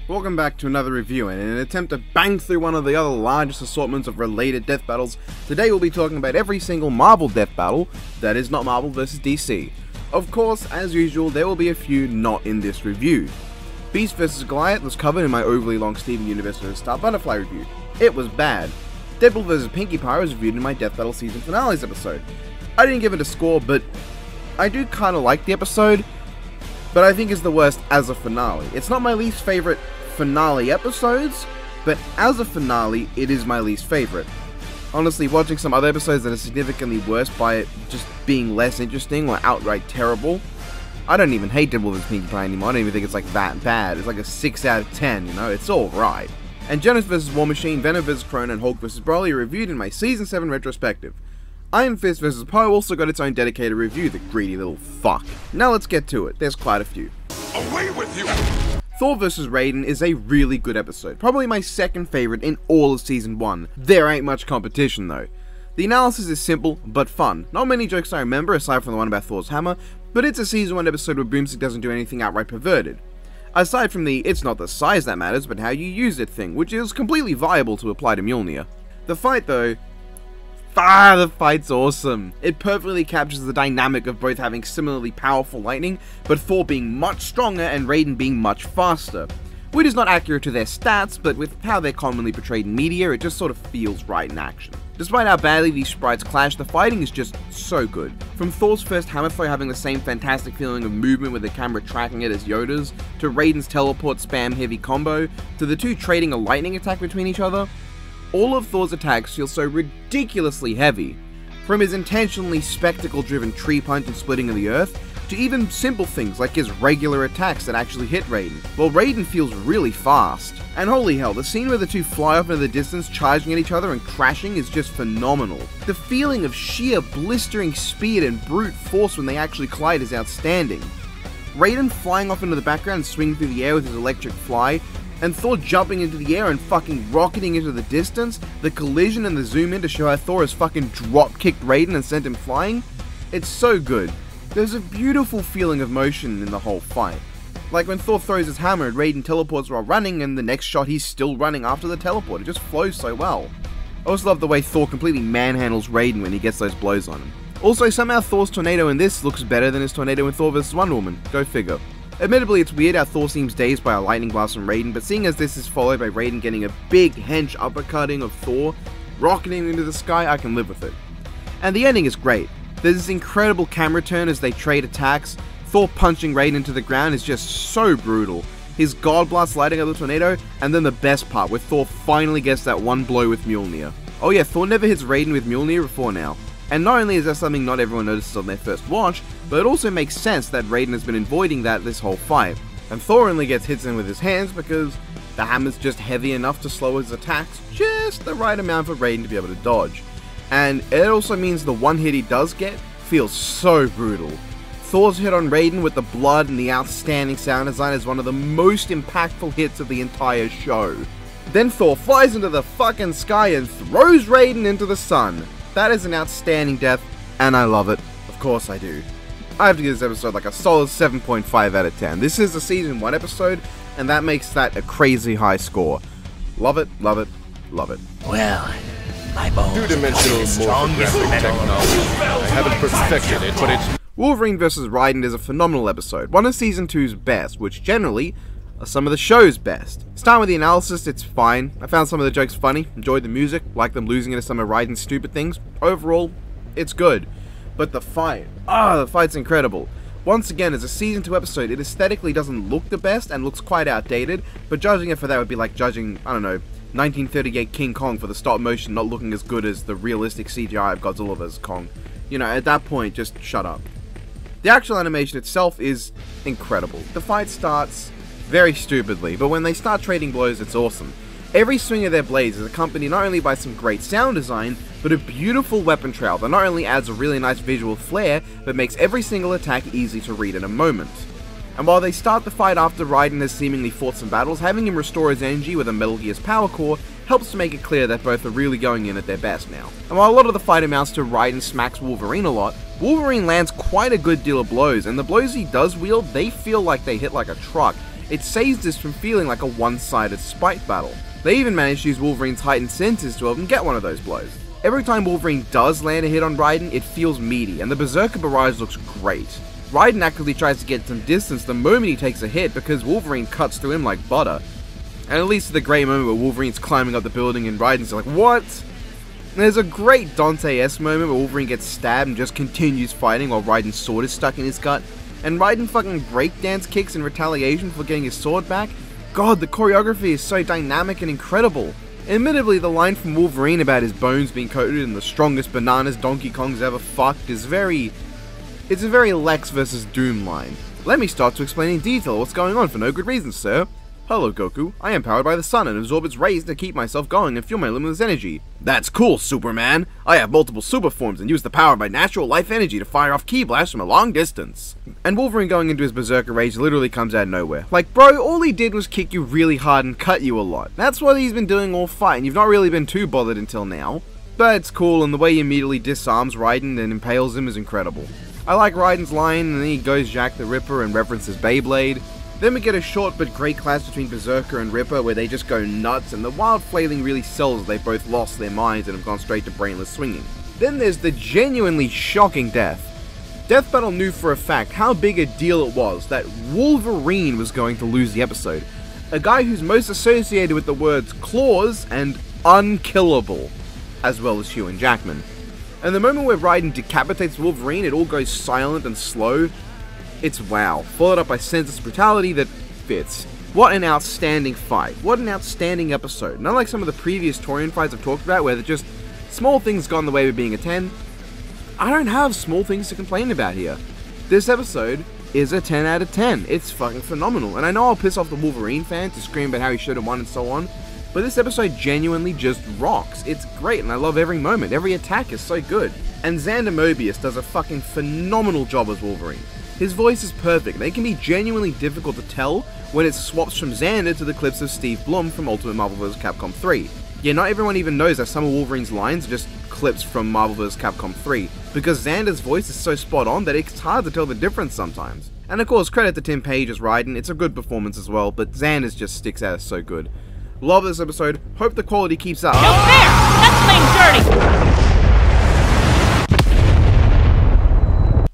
Welcome back to another review, and in an attempt to bang through one of the other largest assortments of related death battles, today we'll be talking about every single Marvel death battle that is not Marvel vs DC. Of course, as usual, there will be a few not in this review. Beast vs Gliac was covered in my overly long Steven Universe vs Star Butterfly review. It was bad. Deadpool vs Pinkie Pie was reviewed in my Death Battle Season Finales episode. I didn't give it a score, but I do kinda like the episode, but I think it's the worst as a finale. It's not my least favorite finale episodes, but as a finale, it is my least favorite. Honestly, watching some other episodes that are significantly worse by it just being less interesting or outright terrible, I don't even hate Deadpool vs Pinkie Pie anymore. I don't even think it's like that bad. It's like a 6 out of 10, you know? It's alright. And Genesis vs War Machine, Venom vs Corona, and Hulk vs Broly are reviewed in my Season 7 retrospective. Iron Fist vs Poe also got its own dedicated review, the greedy little fuck. Now let's get to it, there's quite a few. Away with you! Thor vs Raiden is a really good episode, probably my second favorite in all of Season 1. There ain't much competition though. The analysis is simple, but fun. Not many jokes I remember, aside from the one about Thor's hammer, but it's a Season 1 episode where Boomstick doesn't do anything outright perverted. Aside from the it's not the size that matters, but how you use it thing, which is completely viable to apply to Mjolnir. The fight though, the fight's awesome. It perfectly captures the dynamic of both having similarly powerful lightning, but Thor being much stronger and Raiden being much faster. Which is not accurate to their stats, but with how they're commonly portrayed in media, it just sort of feels right in action. Despite how badly these sprites clash, the fighting is just so good. From Thor's first hammer throw having the same fantastic feeling of movement with the camera tracking it as Yoda's, to Raiden's teleport spam heavy combo, to the two trading a lightning attack between each other, all of Thor's attacks feel so ridiculously heavy. From his intentionally spectacle-driven tree punch and splitting of the earth, to even simple things like his regular attacks that actually hit Raiden, while Raiden feels really fast. And holy hell, the scene where the two fly off into the distance charging at each other and crashing is just phenomenal. The feeling of sheer blistering speed and brute force when they actually collide is outstanding. Raiden flying off into the background and swinging through the air with his electric fly, and Thor jumping into the air and fucking rocketing into the distance, the collision and the zoom in to show how Thor has fucking drop-kicked Raiden and sent him flying, it's so good. There's a beautiful feeling of motion in the whole fight. Like when Thor throws his hammer and Raiden teleports while running, and the next shot he's still running after the teleport. It just flows so well. I also love the way Thor completely manhandles Raiden when he gets those blows on him. Also, somehow Thor's tornado in this looks better than his tornado in Thor vs Wonder Woman. Go figure. Admittedly, it's weird how Thor seems dazed by a lightning blast from Raiden, but seeing as this is followed by Raiden getting a big hench uppercutting of Thor, rocketing into the sky, I can live with it. And the ending is great. There's this incredible camera turn as they trade attacks. Thor punching Raiden into the ground is just so brutal. His God Blast lighting up the tornado, and then the best part, where Thor finally gets that one blow with Mjolnir. Oh yeah, Thor never hits Raiden with Mjolnir before now. And not only is that something not everyone notices on their first watch, but it also makes sense that Raiden has been avoiding that this whole fight. And Thor only gets hits in with his hands because the hammer's just heavy enough to slow his attacks just the right amount for Raiden to be able to dodge. And it also means the one hit he does get feels so brutal. Thor's hit on Raiden with the blood and the outstanding sound design is one of the most impactful hits of the entire show. Then Thor flies into the fucking sky and throws Raiden into the sun. That is an outstanding death, and I love it. Of course I do. I have to give this episode like a solid 7.5 out of 10. This is a Season 1 episode, and that makes that a crazy high score. Love it, love it, love it. Well, my bones Two-dimensional morphographic technology. I haven't perfected it, but it's... Wolverine vs. Ryden is a phenomenal episode, one of Season 2's best, which generally are some of the show's best. Starting with the analysis, it's fine. I found some of the jokes funny, enjoyed the music, liked them losing into some of Ryden's stupid things. Overall, it's good. But the fight, the fight's incredible. Once again, as a Season 2 episode, it aesthetically doesn't look the best and looks quite outdated, but judging it for that would be like judging, I don't know, 1938 King Kong for the stop motion not looking as good as the realistic CGI of Godzilla vs. Kong. You know, at that point, just shut up. The actual animation itself is incredible. The fight starts very stupidly, but when they start trading blows, it's awesome. Every swing of their blades is accompanied not only by some great sound design, but a beautiful weapon trail that not only adds a really nice visual flair, but makes every single attack easy to read in a moment. And while they start the fight after Ryden has seemingly fought some battles, having him restore his energy with a Metal Gear's power core helps to make it clear that both are really going in at their best now. And while a lot of the fight amounts to Ryden smacks Wolverine a lot, Wolverine lands quite a good deal of blows, and the blows he does wield, they feel like they hit like a truck. it saves this from feeling like a one-sided spite battle. They even managed to use Wolverine's heightened senses to help him get one of those blows. Every time Wolverine does land a hit on Ryden, it feels meaty, and the Berserker barrage looks great. Ryden actively tries to get some distance the moment he takes a hit because Wolverine cuts through him like butter. And it leads to the great moment where Wolverine's climbing up the building and Ryden's like, what? And there's a great Dante-esque moment where Wolverine gets stabbed and just continues fighting while Ryden's sword is stuck in his gut. And Ryden fucking breakdance kicks in retaliation for getting his sword back. God, the choreography is so dynamic and incredible. Admittedly, the line from Wolverine about his bones being coated in the strongest bananas Donkey Kong's ever fucked is it's a very Lex vs. Doom line. Let me start to explain in detail what's going on for no good reason, sir. Hello, Goku. I am powered by the sun and absorb its rays to keep myself going and fuel my limitless energy. That's cool, Superman. I have multiple super forms and use the power of my natural life energy to fire off ki blasts from a long distance. And Wolverine going into his Berserker rage literally comes out of nowhere. Like, bro, all he did was kick you really hard and cut you a lot. That's what he's been doing all fight, and you've not really been too bothered until now. But it's cool, and the way he immediately disarms Ryden and impales him is incredible. I like Ryden's line, and then he goes Jack the Ripper and references Beyblade. Then we get a short but great clash between Berserker and Ripper where they just go nuts, and the wild flailing really sells as they've both lost their minds and have gone straight to brainless swinging. Then there's the genuinely shocking death. Death Battle knew for a fact how big a deal it was that Wolverine was going to lose the episode. A guy who's most associated with the words claws and unkillable, as well as Hugh and Jackman. And the moment where Ryden decapitates Wolverine, it all goes silent and slow. It's wow, followed up by senseless brutality that fits. What an outstanding fight. What an outstanding episode. Not like some of the previous Torian fights I've talked about where they're just small things gone the way of being a 10. I don't have small things to complain about here. This episode is a 10 out of 10. It's fucking phenomenal. And I know I'll piss off the Wolverine fans to scream about how he should have won and so on, but this episode genuinely just rocks. It's great and I love every moment. Every attack is so good. And Xander Mobius does a fucking phenomenal job as Wolverine. His voice is perfect, and it can be genuinely difficult to tell when it swaps from Xander to the clips of Steve Blum from Ultimate Marvel vs. Capcom 3. Yeah, not everyone even knows that some of Wolverine's lines are just clips from Marvel vs. Capcom 3, because Xander's voice is so spot on that it's hard to tell the difference sometimes. And of course, credit to Tim Page as Ryden, it's a good performance as well, but Xander's just sticks out as so good. Love this episode, hope the quality keeps up. No fair! That's playing dirty!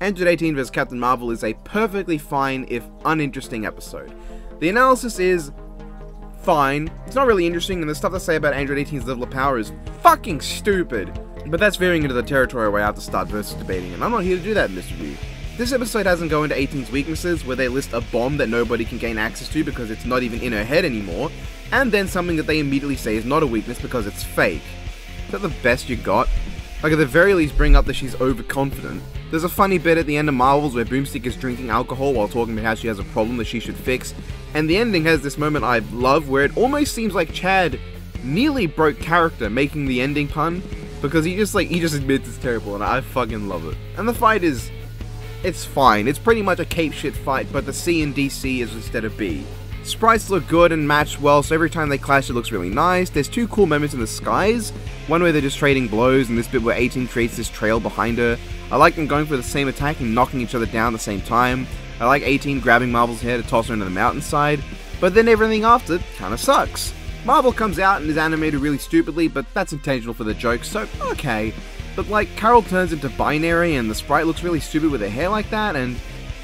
Android 18 vs. Captain Marvel is a perfectly fine, if uninteresting episode. The analysis is fine, it's not really interesting, and the stuff to say about Android 18's level of power is fucking stupid. But that's veering into the territory where I have to start versus debating, and I'm not here to do that in this review. This episode doesn't go into 18's weaknesses, where they list a bomb that nobody can gain access to because it's not even in her head anymore, and then something that they immediately say is not a weakness because it's fake. Is that the best you got? Like, at the very least, bring up that she's overconfident. There's a funny bit at the end of Marvels where Boomstick is drinking alcohol while talking about how she has a problem that she should fix, and the ending has this moment I love where it almost seems like Chad nearly broke character making the ending pun, because he just admits it's terrible, and I fucking love it. And the fight it's fine. It's pretty much a cape shit fight, but the C in DC is instead of B. Sprites look good and match well, so every time they clash it looks really nice. There's two cool moments in the skies, one where they're just trading blows, and this bit where 18 creates this trail behind her. I like them going for the same attack and knocking each other down at the same time. I like 18 grabbing Marvel's hair to toss her into the mountainside, but then everything after kinda sucks. Marvel comes out and is animated really stupidly, but that's intentional for the joke, so okay. But like, Carol turns into binary and the sprite looks really stupid with her hair like that, and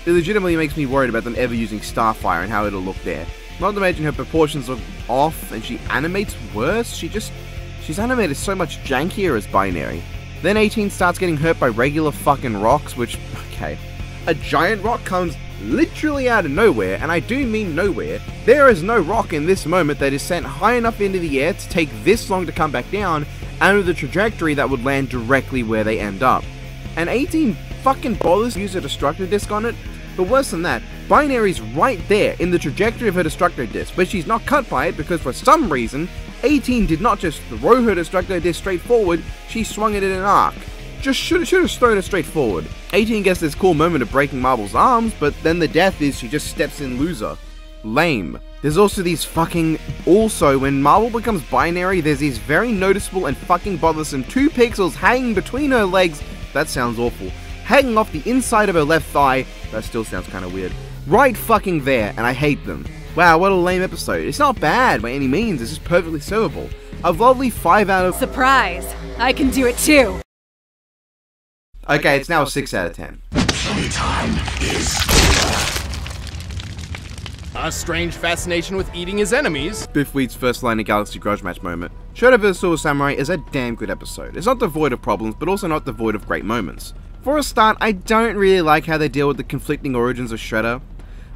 it legitimately makes me worried about them ever using Starfire and how it'll look there. Not to mention her proportions look off and she animates worse. She's animated so much jankier as binary. Then 18 starts getting hurt by regular fucking rocks, which, okay. A giant rock comes literally out of nowhere, and I do mean nowhere. There is no rock in this moment that is sent high enough into the air to take this long to come back down, and with a trajectory that would land directly where they end up. And 18 fucking bothers to use a destructor disc on it, but worse than that, Binary's right there in the trajectory of her destructor disc, but she's not cut by it because for some reason, 18 did not just throw her destructor disc straight forward, she swung it in an arc. Just should have thrown it straight forward. 18 gets this cool moment of breaking Marvel's arms, but then the death is she just steps in loser. Lame. There's also when Marvel becomes binary, there's these very noticeable and fucking bothersome 2 pixels hanging between her legs, that sounds awful, hanging off the inside of her left thigh, that still sounds kinda weird, right fucking there, and I hate them. Wow, what a lame episode. It's not bad by any means, it's just perfectly servable. A lovely 5 out of... Surprise! I can do it too! Okay, it's now a 6 out of 10. A strange fascination with eating his enemies. Biff Wheat's first line of Galaxy Grudge Match moment. Shredder vs. Silver Samurai is a damn good episode. It's not devoid of problems, but also not devoid of great moments. For a start, I don't really like how they deal with the conflicting origins of Shredder.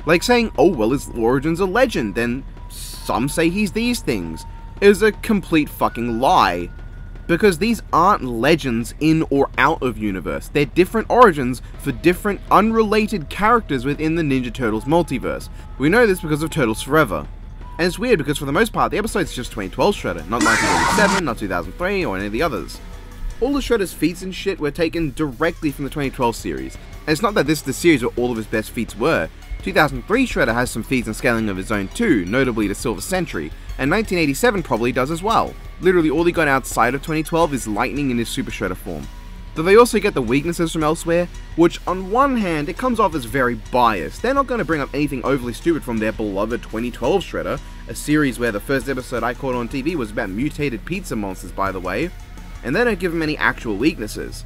Like saying, oh well, his origin's a legend, then some say he's these things. Is a complete fucking lie. Because these aren't legends in or out of universe, they're different origins for different unrelated characters within the Ninja Turtles multiverse. We know this because of Turtles Forever. And it's weird because for the most part the episode's just 2012 Shredder, not 1987, not 2003 or any of the others. All of Shredder's feats and shit were taken directly from the 2012 series, and it's not that this is the series where all of his best feats were. 2003 Shredder has some feats and scaling of his own too, notably the Silver Sentry, and 1987 probably does as well. Literally all he got outside of 2012 is lightning in his Super Shredder form. Though they also get the weaknesses from elsewhere, which on one hand it comes off as very biased. They're not going to bring up anything overly stupid from their beloved 2012 Shredder, a series where the first episode I caught on TV was about mutated pizza monsters by the way, and they don't give him any actual weaknesses.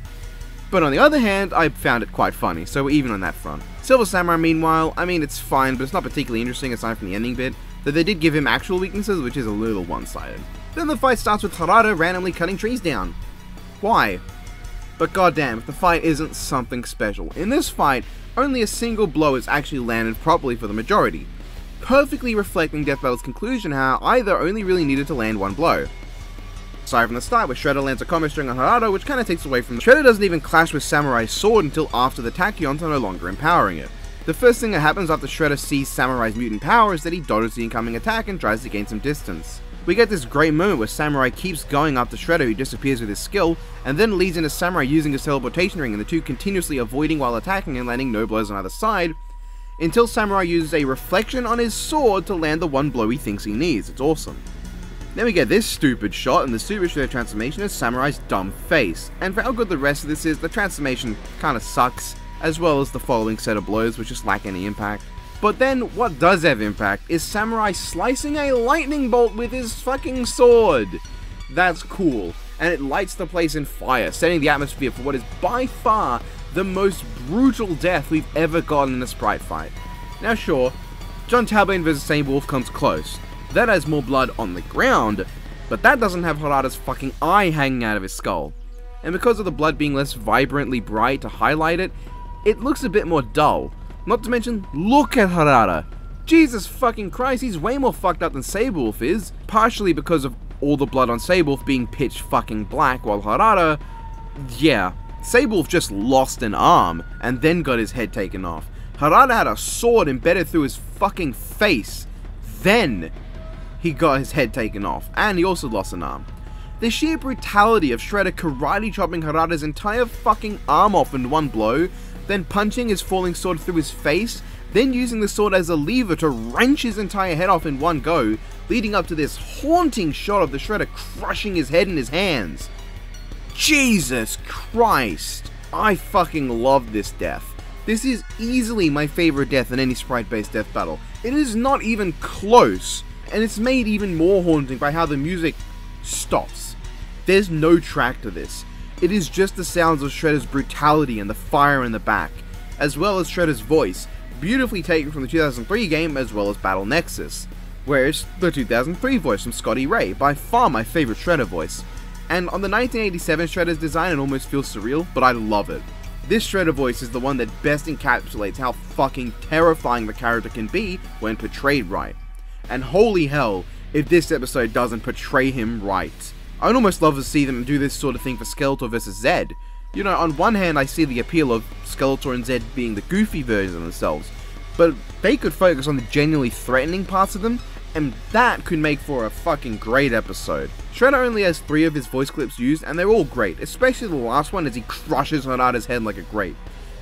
But on the other hand, I found it quite funny, so we're even on that front. Silver Samurai meanwhile, I mean it's fine, but it's not particularly interesting aside from the ending bit, though they did give him actual weaknesses, which is a little one-sided. Then the fight starts with Harada randomly cutting trees down. Why? But goddamn, if the fight isn't something special. In this fight, only a single blow is actually landed properly for the majority, perfectly reflecting Death Battle's conclusion how either only really needed to land one blow. Aside from the start where Shredder lands a combo string on Harada, which kinda takes away from Shredder doesn't even clash with Samurai's sword until after the tachyons are no longer empowering it. The first thing that happens after Shredder sees Samurai's mutant power is that he dodges the incoming attack and tries to gain some distance. We get this great moment where Samurai keeps going after Shredder who disappears with his skill, and then leads into Samurai using his teleportation ring and the two continuously avoiding while attacking and landing no blows on either side, until Samurai uses a reflection on his sword to land the one blow he thinks he needs. It's awesome. Then we get this stupid shot, and the Super Shredder transformation is Samurai's dumb face. And for how good the rest of this is, the transformation kinda sucks, as well as the following set of blows which just lack any impact. But then, what does have impact is Samurai slicing a lightning bolt with his fucking sword. That's cool, and it lights the place in fire, setting the atmosphere for what is by far the most brutal death we've ever gotten in a sprite fight. Now sure, John Talbane vs. Saint Wolf comes close. That has more blood on the ground, but that doesn't have Harada's fucking eye hanging out of his skull. And because of the blood being less vibrantly bright to highlight it, it looks a bit more dull. Not to mention, look at Harada! Jesus fucking Christ, he's way more fucked up than Sablewolf is, partially because of all the blood on Sablewolf being pitch fucking black, while Harada, yeah, Sablewolf just lost an arm, and then got his head taken off. Harada had a sword embedded through his fucking face, then he got his head taken off, and he also lost an arm. The sheer brutality of Shredder karate chopping Harada's entire fucking arm off in one blow, then punching his falling sword through his face, then using the sword as a lever to wrench his entire head off in one go, leading up to this haunting shot of the Shredder crushing his head in his hands. Jesus Christ! I fucking love this death. This is easily my favorite death in any sprite-based death battle. It is not even close, and it's made even more haunting by how the music stops. There's no track to this. It is just the sounds of Shredder's brutality and the fire in the back, as well as Shredder's voice, beautifully taken from the 2003 game as well as Battle Nexus. Whereas the 2003 voice from Scotty Ray, by far my favorite Shredder voice. And on the 1987 Shredder's design it almost feels surreal, but I love it. This Shredder voice is the one that best encapsulates how fucking terrifying the character can be when portrayed right. And holy hell, if this episode doesn't portray him right. I'd almost love to see them do this sort of thing for Skeletor vs. Zed. You know, on one hand I see the appeal of Skeletor and Zed being the goofy versions of themselves, but they could focus on the genuinely threatening parts of them, and that could make for a fucking great episode. Shredder only has 3 of his voice clips used, and they're all great, especially the last one as he crushes Harada's head like a grape.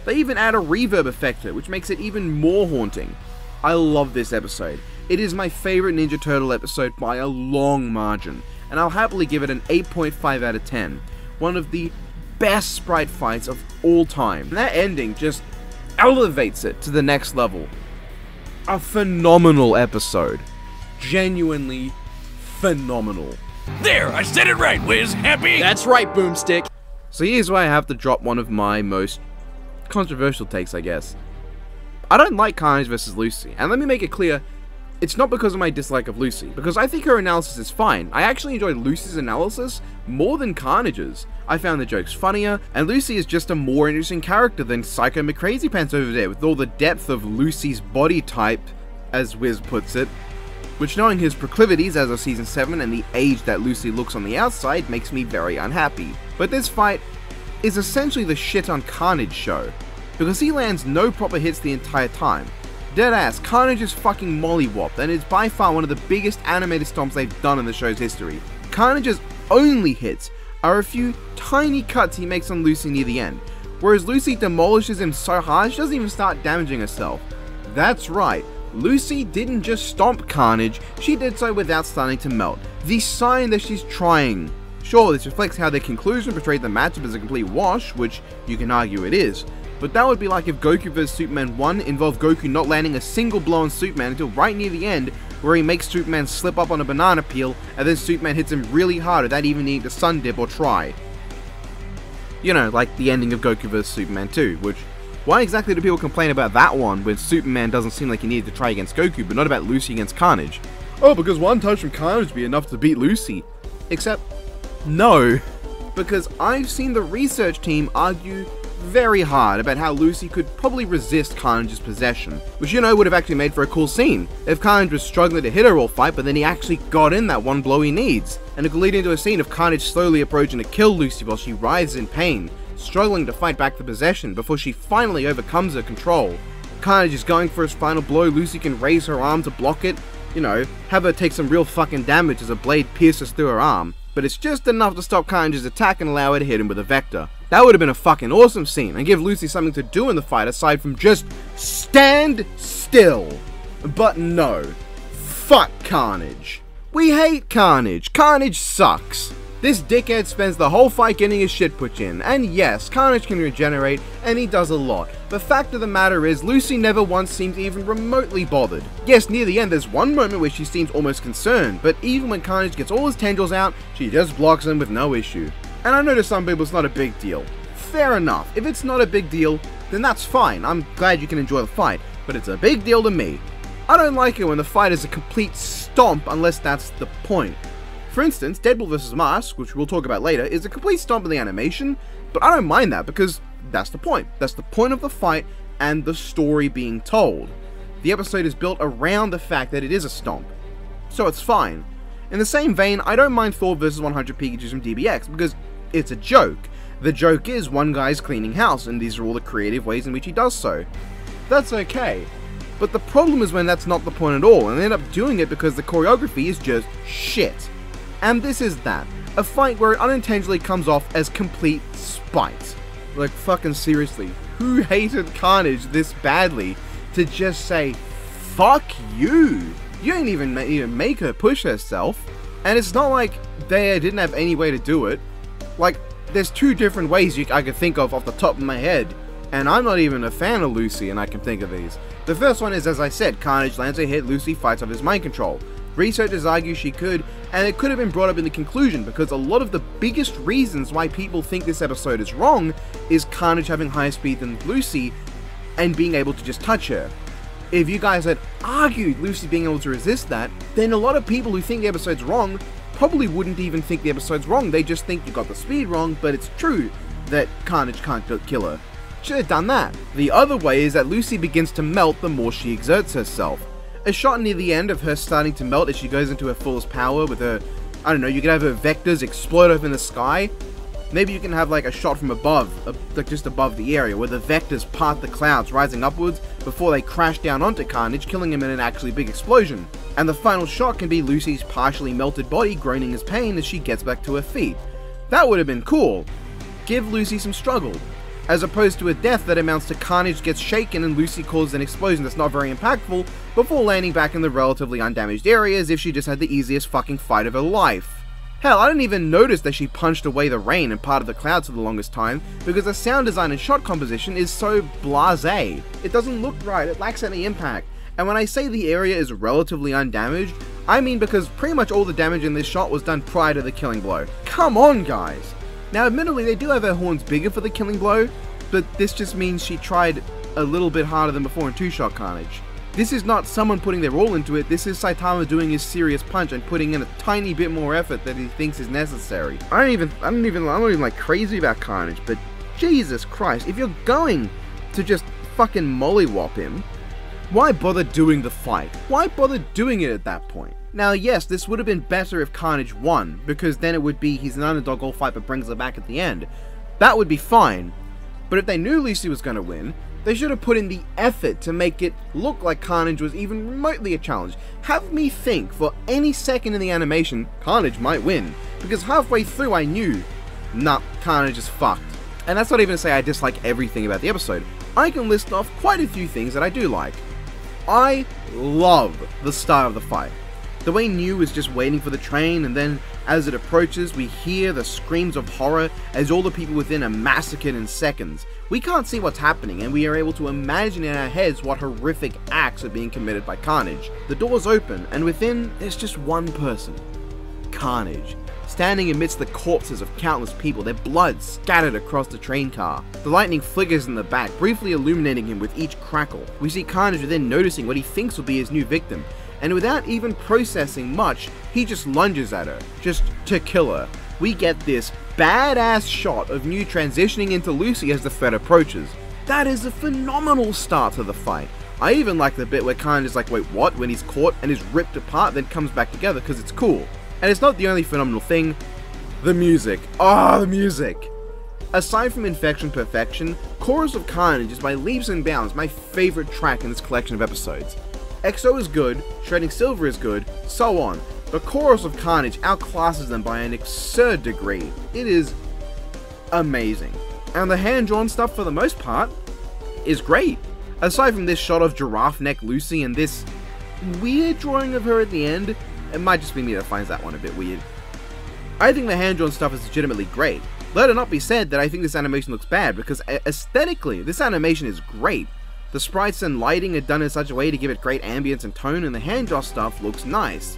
They even add a reverb effect to it, which makes it even more haunting. I love this episode. It is my favorite Ninja Turtle episode by a long margin, and I'll happily give it an 8.5 out of 10. One of the best sprite fights of all time. And that ending just elevates it to the next level. a phenomenal episode. Genuinely phenomenal. There, I said it right, Wiz. Happy? That's right, Boomstick. So here's where I have to drop one of my most controversial takes, I guess. I don't like Carnage vs. Lucy, and let me make it clear, it's not because of my dislike of Lucy, because I think her analysis is fine. I actually enjoyed Lucy's analysis more than Carnage's. I found the jokes funnier, and Lucy is just a more interesting character than Psycho McCrazypants over there, with all the depth of Lucy's body type, as Wiz puts it, which, knowing his proclivities as of Season 7 and the age that Lucy looks on the outside, makes me very unhappy. But this fight is essentially the shit on Carnage show, because he lands no proper hits the entire time. Deadass, Carnage is fucking mollywopped, and is by far one of the biggest animated stomps they've done in the show's history. Carnage's only hits are a few tiny cuts he makes on Lucy near the end, whereas Lucy demolishes him so hard she doesn't even start damaging herself. That's right, Lucy didn't just stomp Carnage, she did so without starting to melt. The sign that she's trying. Sure, this reflects how their conclusion portrayed the matchup as a complete wash, which you can argue it is, but that would be like if Goku vs Superman 1 involved Goku not landing a single blow on Superman until right near the end, where he makes Superman slip up on a banana peel, and then Superman hits him really hard without even needing to sun dip or try. You know, like the ending of Goku vs Superman 2, which, why exactly do people complain about that one when Superman doesn't seem like he needed to try against Goku, but not about Lucy against Carnage? Oh, because one touch from Carnage would be enough to beat Lucy. Except, no. Because I've seen the research team argue very hard about how Lucy could probably resist Carnage's possession, which, you know, would have actually made for a cool scene if Carnage was struggling to hit her all fight, but then he actually got in that one blow he needs, and it could lead into a scene of Carnage slowly approaching to kill Lucy while she writhes in pain, struggling to fight back the possession before she finally overcomes her control. Carnage is going for his final blow, Lucy can raise her arm to block it, you know, have her take some real fucking damage as a blade pierces through her arm, but it's just enough to stop Carnage's attack and allow her to hit him with a vector. That would have been a fucking awesome scene, and give Lucy something to do in the fight aside from just stand still. But no. Fuck Carnage. We hate Carnage. Carnage sucks. This dickhead spends the whole fight getting his shit put in, and yes, Carnage can regenerate, and he does a lot. The fact of the matter is, Lucy never once seems even remotely bothered. Yes, near the end there's one moment where she seems almost concerned, but even when Carnage gets all his tendrils out, she just blocks him with no issue. And I know to some people it's not a big deal. Fair enough, if it's not a big deal, then that's fine, I'm glad you can enjoy the fight, but it's a big deal to me. I don't like it when the fight is a complete stomp unless that's the point. For instance, Deadpool vs. Mask, which we'll talk about later, is a complete stomp in the animation, but I don't mind that because that's the point. That's the point of the fight and the story being told. The episode is built around the fact that it is a stomp, so it's fine. In the same vein, I don't mind Thor vs 100 Pikachus from DBX because it's a joke. The joke is one guy's cleaning house, and these are all the creative ways in which he does so. That's okay. But the problem is when that's not the point at all, and they end up doing it because the choreography is just shit. And this is that. A fight where it unintentionally comes off as complete spite. Like, fucking seriously, who hated Carnage this badly to just say, fuck you? You ain't even make her push herself. And it's not like they didn't have any way to do it. Like, there's two different ways I could think of off the top of my head. And I'm not even a fan of Lucy, and I can think of these. The first one is, as I said, Carnage lands a hit, Lucy fights off his mind control. Researchers argue she could, and it could have been brought up in the conclusion because a lot of the biggest reasons why people think this episode is wrong is Carnage having higher speed than Lucy and being able to just touch her. If you guys had argued Lucy being able to resist that, then a lot of people who think the episode's wrong probably wouldn't even think the episode's wrong. They just think you got the speed wrong, but it's true that Carnage can't kill her. Should have done that. The other way is that Lucy begins to melt the more she exerts herself. A shot near the end of her starting to melt as she goes into her fullest power with her, I don't know, you can have her vectors explode up in the sky. Maybe you can have like a shot from above, like just above the area, where the vectors part the clouds rising upwards before they crash down onto Carnage, killing him in an actually big explosion. And the final shot can be Lucy's partially melted body groaning his pain as she gets back to her feet. That would have been cool. Give Lucy some struggle. As opposed to a death that amounts to Carnage gets shaken and Lucy causes an explosion that's not very impactful before landing back in the relatively undamaged area as if she just had the easiest fucking fight of her life. Hell, I didn't even notice that she punched away the rain and part of the clouds for the longest time because the sound design and shot composition is so blasé. It doesn't look right, it lacks any impact, And when I say the area is relatively undamaged, I mean because pretty much all the damage in this shot was done prior to the killing blow. Come on, guys! Now admittedly they do have her horns bigger for the killing blow, but this just means she tried a little bit harder than before in two-shot Carnage. This is not someone putting their all into it, this is Saitama doing his serious punch and putting in a tiny bit more effort that he thinks is necessary. I'm not even like crazy about Carnage, but Jesus Christ, if you're going to just fucking mollywop him, why bother doing the fight? Why bother doing it at that point? Now yes, this would have been better if Carnage won, because then it would be he's an underdog all fight but brings her back at the end. That would be fine. But if they knew Lucy was going to win, they should have put in the effort to make it look like Carnage was even remotely a challenge. Have me think for any second in the animation, Carnage might win. Because halfway through I knew, nah, Carnage is fucked. And that's not even to say I dislike everything about the episode. I can list off quite a few things that I do like. I love the start of the fight. The way New is just waiting for the train, and then as it approaches we hear the screams of horror as all the people within are massacred in seconds. We can't see what's happening and we are able to imagine in our heads what horrific acts are being committed by Carnage. The doors open and within there's just one person. Carnage. Standing amidst the corpses of countless people, their blood scattered across the train car. The lightning flickers in the back, briefly illuminating him with each crackle. We see Carnage within noticing what he thinks will be his new victim, and without even processing much, he just lunges at her, just to kill her. We get this badass shot of New transitioning into Lucy as the threat approaches. That is a phenomenal start to the fight. I even like the bit where Carnage is like, wait, what? When he's caught and is ripped apart, then comes back together because it's cool. And it's not the only phenomenal thing. The music. Ah, the music. Aside from Infection Perfection, Chorus of Carnage is by leaps and bounds my favorite track in this collection of episodes. EXO is good, Shredding Silver is good, so on, but Chorus of Carnage outclasses them by an absurd degree. It is amazing. And the hand-drawn stuff for the most part is great. Aside from this shot of giraffe neck Lucy and this weird drawing of her at the end, it might just be me that finds that one a bit weird. I think the hand-drawn stuff is legitimately great. Let it not be said that I think this animation looks bad, because aesthetically, this animation is great. The sprites and lighting are done in such a way to give it great ambience and tone, and the hand-drawn stuff looks nice.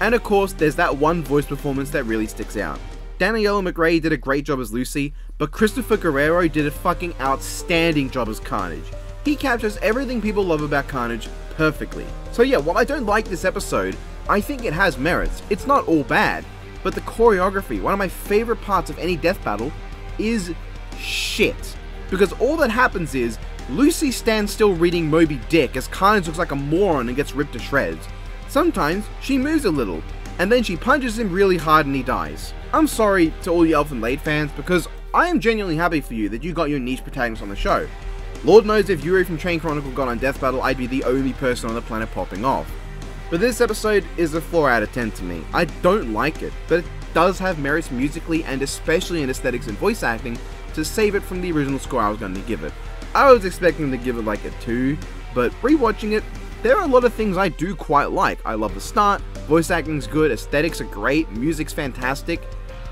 And of course, there's that one voice performance that really sticks out. Daniela McRae did a great job as Lucy, but Christopher Guerrero did a fucking outstanding job as Carnage. He captures everything people love about Carnage perfectly. So yeah, while I don't like this episode, I think it has merits. It's not all bad, but the choreography, one of my favorite parts of any death battle, is shit. Because all that happens is, Lucy stands still reading Moby Dick as Carnage looks like a moron and gets ripped to shreds. Sometimes, she moves a little, and then she punches him really hard and he dies. I'm sorry to all you Elfen Lied fans, because I am genuinely happy for you that you got your niche protagonist on the show. Lord knows if Yuri from Train Chronicle got on Death Battle, I'd be the only person on the planet popping off. But this episode is a 4 out of 10 to me. I don't like it, but it does have merits musically and especially in aesthetics and voice acting to save it from the original score I was going to give it. I was expecting to give it like a 2, but rewatching it, there are a lot of things I do quite like. I love the start, voice acting's good, aesthetics are great, music's fantastic,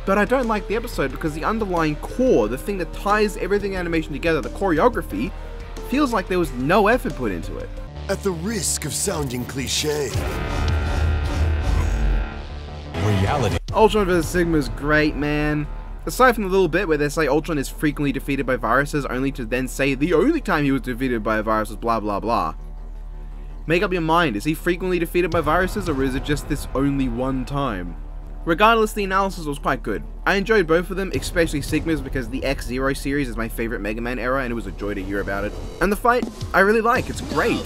but I don't like the episode because the underlying core, the thing that ties everything animation together, the choreography, feels like there was no effort put into it. At the risk of sounding cliche. Reality. Ultron vs. Sigma is great, man. Aside from the little bit where they say Ultron is frequently defeated by viruses, only to then say the only time he was defeated by a virus was blah blah blah. Make up your mind, is he frequently defeated by viruses or is it just this only one time? Regardless, the analysis was quite good. I enjoyed both of them, especially Sigma's because the X-Zero series is my favorite Mega Man era and it was a joy to hear about it. And the fight, I really like, it's great.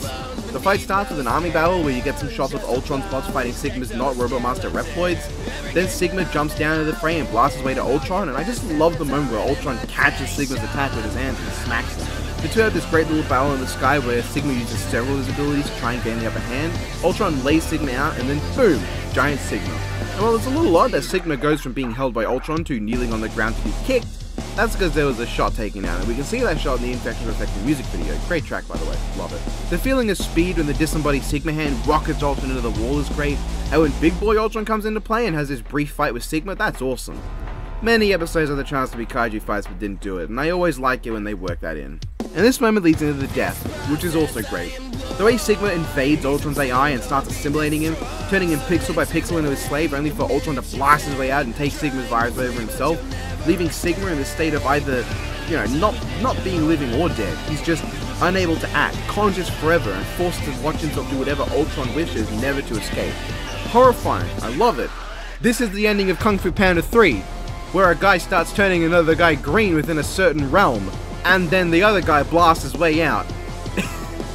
The fight starts with an army battle where you get some shots of Ultron's bots fighting Sigma's not Robot Master Reploids. Then Sigma jumps down into the fray and blasts his way to Ultron, and I just love the moment where Ultron catches Sigma's attack with his hands and smacks him. The two have this great little battle in the sky where Sigma uses several of his abilities to try and gain the upper hand. Ultron lays Sigma out and then boom, giant Sigma. And while it's a little odd that Sigma goes from being held by Ultron to kneeling on the ground to be kicked, that's because there was a shot taken out, and we can see that shot in the Infection Perfection music video. Great track, by the way. Love it. The feeling of speed when the disembodied Sigma hand rockets Ultron into the wall is great, and when Big Boy Ultron comes into play and has his brief fight with Sigma, that's awesome. Many episodes had the chance to be kaiju fights but didn't do it, and I always like it when they work that in. And this moment leads into the death, which is also great. The way Sigma invades Ultron's AI and starts assimilating him, turning him pixel by pixel into his slave, only for Ultron to blast his way out and take Sigma's virus over himself, leaving Sigma in the state of either, not being living or dead. He's just unable to act, conscious forever, and forced to watch himself do whatever Ultron wishes, never to escape. Horrifying, I love it. This is the ending of Kung Fu Panda 3, where a guy starts turning another guy green within a certain realm, and then the other guy blasts his way out.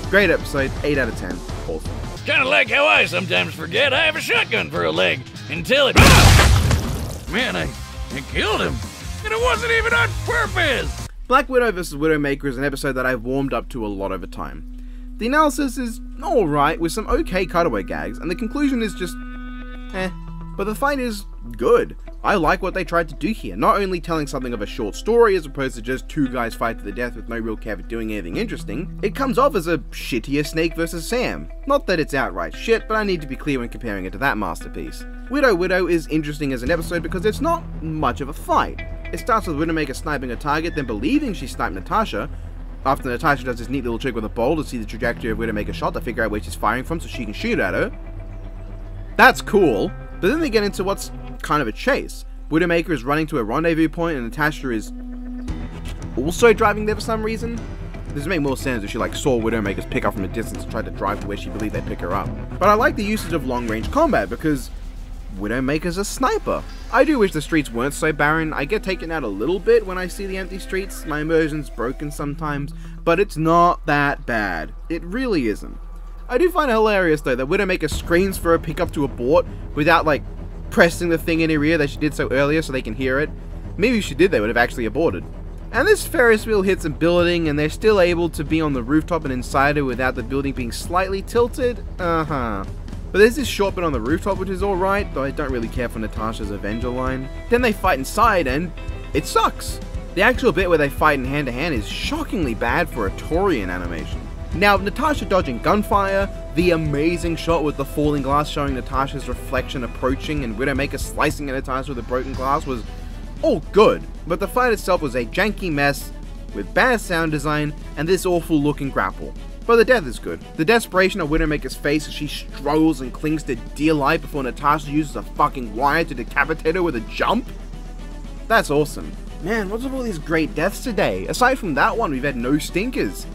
Great episode, 8 out of 10. Awesome. Kinda like how I sometimes forget I have a shotgun for a leg until it. Man, I killed him. And it wasn't even on purpose! Black Widow vs. Widowmaker is an episode that I've warmed up to a lot over time. The analysis is alright, with some okay cutaway gags, and the conclusion is just but the fight is good. I like what they tried to do here, not only telling something of a short story as opposed to just two guys fight to the death with no real care for doing anything interesting, it comes off as a shittier Snake vs. Sam. Not that it's outright shit, but I need to be clear when comparing it to that masterpiece. Widow is interesting as an episode because it's not much of a fight. It starts with Widowmaker sniping a target, then believing she sniped Natasha, after Natasha does this neat little trick with a bowl to see the trajectory of Widowmaker's shot to figure out where she's firing from so she can shoot at her. That's cool, but then they get into what's kind of a chase. Widowmaker is running to a rendezvous point and Natasha is also driving there for some reason. This would make more sense if she saw Widowmaker's pick up from a distance and tried to drive to where she believed they'd pick her up. But I like the usage of long range combat because Widowmaker's a sniper. I do wish the streets weren't so barren. I get taken out a little bit when I see the empty streets. My immersion's broken sometimes, but it's not that bad. It really isn't. I do find it hilarious though that Widowmaker screams for a pickup to abort without pressing the thing in her ear that she did so earlier so they can hear it. Maybe if she did, they would have actually aborted. And this Ferris wheel hits a building and they're still able to be on the rooftop and inside it without the building being slightly tilted. But there's this short bit on the rooftop which is alright, though I don't really care for Natasha's Avenger line. Then they fight inside and it sucks. The actual bit where they fight in hand to hand is shockingly bad for a Torian animation. Now, Natasha dodging gunfire, the amazing shot with the falling glass showing Natasha's reflection approaching and Widowmaker slicing at Natasha with a broken glass was all good, but the fight itself was a janky mess with bad sound design and this awful looking grapple. But the death is good. The desperation on Widowmaker's face as she struggles and clings to dear life before Natasha uses a fucking wire to decapitate her with a jump? That's awesome. Man, what's with all these great deaths today? Aside from that one, we've had no stinkers.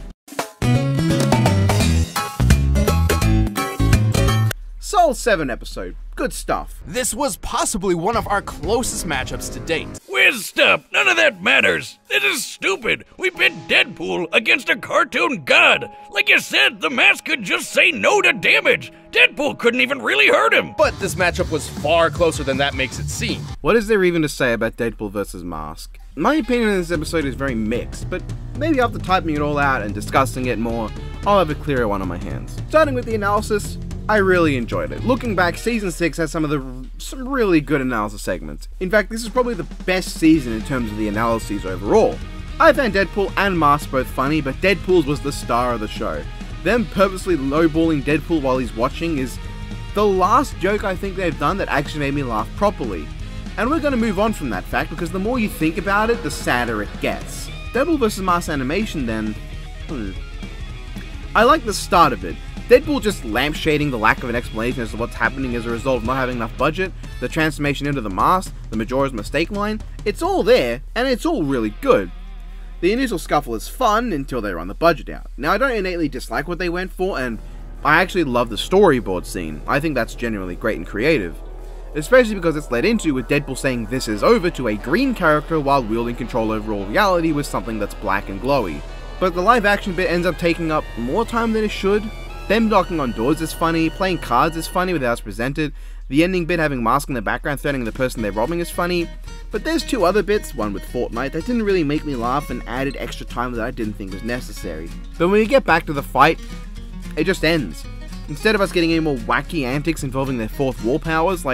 Soul 7 episode. Good stuff. This was possibly one of our closest matchups to date. Whiz, stop! None of that matters! This is stupid! We pit Deadpool against a cartoon god! Like you said, the mask could just say no to damage! Deadpool couldn't even really hurt him! But this matchup was far closer than that makes it seem. What is there even to say about Deadpool versus Mask? My opinion on this episode is very mixed, but maybe after typing it all out and discussing it more, I'll have a clearer one on my hands. Starting with the analysis, I really enjoyed it. Looking back, Season 6 has some really good analysis segments. In fact, this is probably the best season in terms of the analyses overall. I found Deadpool and Mask both funny, but Deadpool's was the star of the show. Them purposely lowballing Deadpool while he's watching is the last joke I think they've done that actually made me laugh properly. And we're going to move on from that fact because the more you think about it, the sadder it gets. Deadpool vs. Mask animation then, I like the start of it. Deadpool just lampshading the lack of an explanation as to what's happening as a result of not having enough budget, the transformation into the mask, the Majora's mistake line, it's all there, and it's all really good. The initial scuffle is fun until they run the budget out. Now I don't innately dislike what they went for, and I actually love the storyboard scene. I think that's genuinely great and creative. Especially because it's led into with Deadpool saying this is over to a green character while wielding control over all reality with something that's black and glowy. But the live action bit ends up taking up more time than it should. Them knocking on doors is funny, playing cards is funny with how it's presented, the ending bit having Mask in the background threatening the person they're robbing is funny, but there's two other bits, one with Fortnite, that didn't really make me laugh and added extra time that I didn't think was necessary. But when we get back to the fight, it just ends. Instead of us getting any more wacky antics involving their fourth wall powers,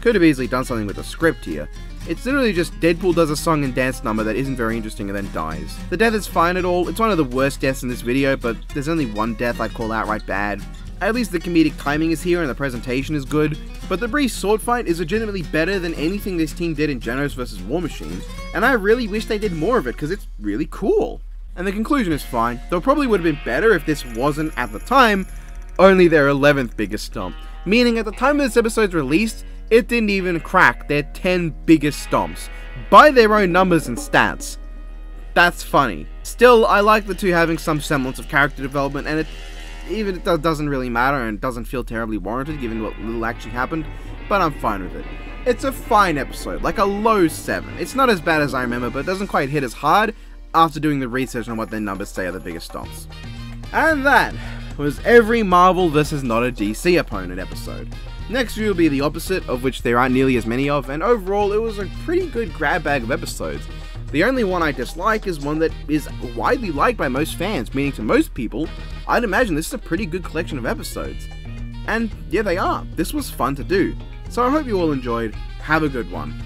could have easily done something with the script here. It's literally just Deadpool does a song and dance number that isn't very interesting and then dies. The death is fine at all, it's one of the worst deaths in this video, but there's only one death I'd call outright bad. At least the comedic timing is here and the presentation is good, but the brief sword fight is legitimately better than anything this team did in Genos vs. War Machine, and I really wish they did more of it because it's really cool. And the conclusion is fine, though it probably would have been better if this wasn't, at the time, only their 11th biggest stomp. Meaning at the time this episode's released, it didn't even crack their 10 biggest stomps, by their own numbers and stats. That's funny. Still, I like the two having some semblance of character development, and it doesn't really matter and doesn't feel terribly warranted given what little actually happened, but I'm fine with it. It's a fine episode, like a low 7. It's not as bad as I remember, but it doesn't quite hit as hard after doing the research on what their numbers say are the biggest stomps. And that was every Marvel vs. not a DC opponent episode. Next will be the opposite, of which there aren't nearly as many of, and overall it was a pretty good grab bag of episodes. The only one I dislike is one that is widely liked by most fans, meaning to most people, I'd imagine this is a pretty good collection of episodes. And yeah, they are. This was fun to do. So I hope you all enjoyed. Have a good one.